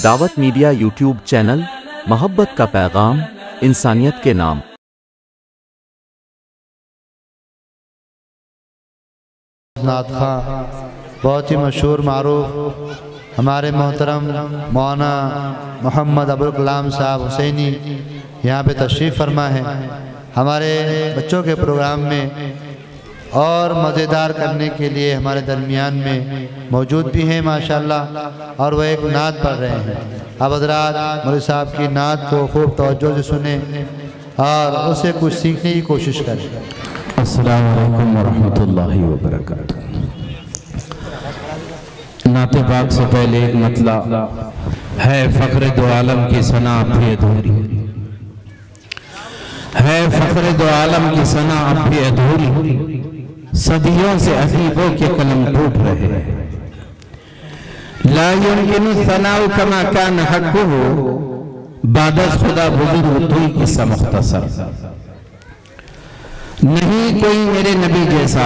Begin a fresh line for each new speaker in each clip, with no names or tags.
दावत media YouTube channel, मोहब्बत का पैगाम, इंसानियत के नाम।
नात खां बहुत ही मशहूर मारूफ हमारे मोहतरम मौलाना मोहम्मद अबुल कलाम साहब हुसैनी यहाँ पे तशरीफ़ फरमा है। हमारे बच्चों के प्रोग्राम में और मज़ेदार करने के लिए हमारे दरमियान में मौजूद भी हैं माशाअल्लाह, और वह एक नात पढ़ रहे हैं। अब हज़रात मौलवी साहब की नात को खूब तवज्जो से सुने और उससे कुछ सीखने की कोशिश करें।
अस्सलामु अलैकुम वरहमतुल्लाहि वबरकातुहू। नाते पाक से पहले एक मतलब है, फ़ख्र दो आलम की सना अब भी अधूरी है, फ़ख्र दो आलम की सना अब भी अधूरी, सदियों से अदीबों के कलम टूट रहे हैं। ला युमकिनु सनाउ कमा कान हक़्क़ुहु, बादस खुदा बुजुर्ग दुई किस्सा मुख्तसर। नहीं कोई मेरे नबी जैसा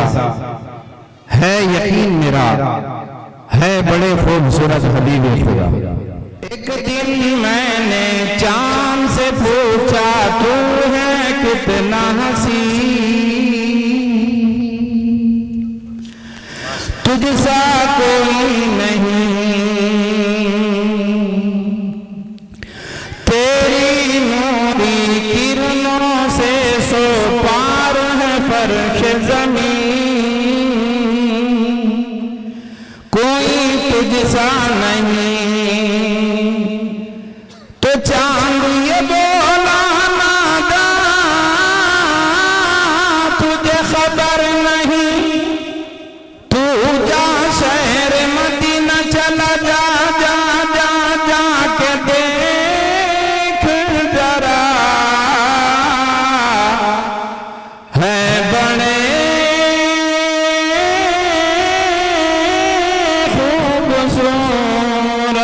है, यकीन मेरा है बड़े खूबसूरत हबीब खुदा। एक दिन मैंने चांद से पूछा, तू है कितना हसीन, तुझसा कोई नहीं, तेरी नूरी किरणों से सो पार है फर्श ज़मीन, कोई तुझसा नहीं। तो चांद ये बोला, नादा तुझे खबर नहीं, तू जा शहर मदीना चला जा, जा जा जा के देख जरा, है बड़े खूबसूरत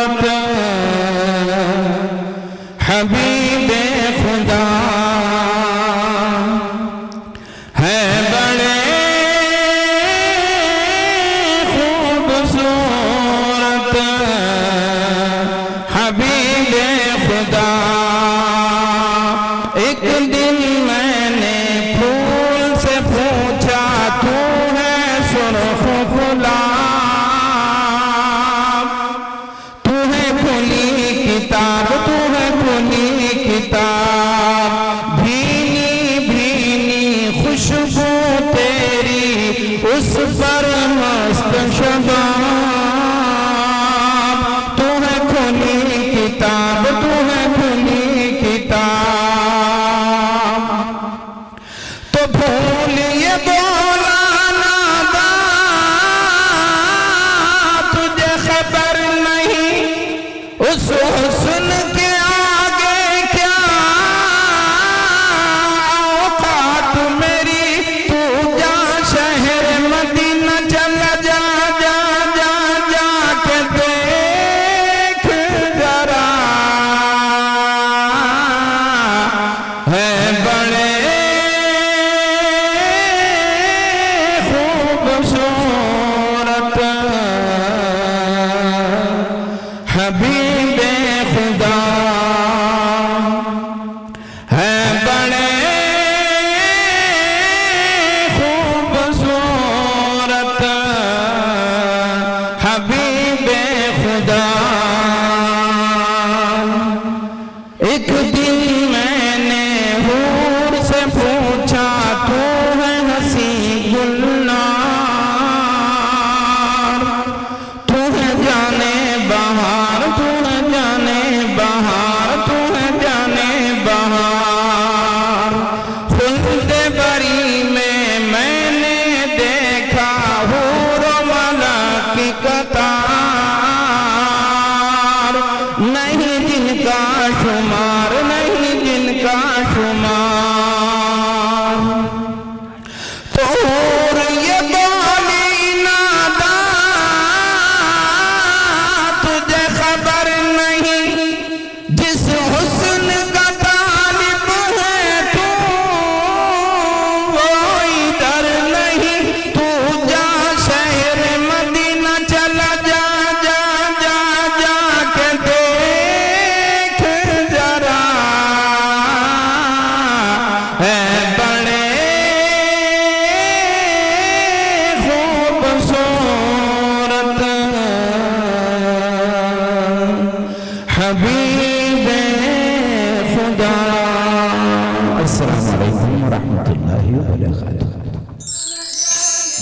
रहमतुल्लाहि व बरकातुहू।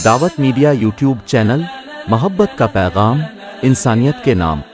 दावत मीडिया यूट्यूब चैनल, मोहब्बत का पैगाम, इंसानियत के नाम।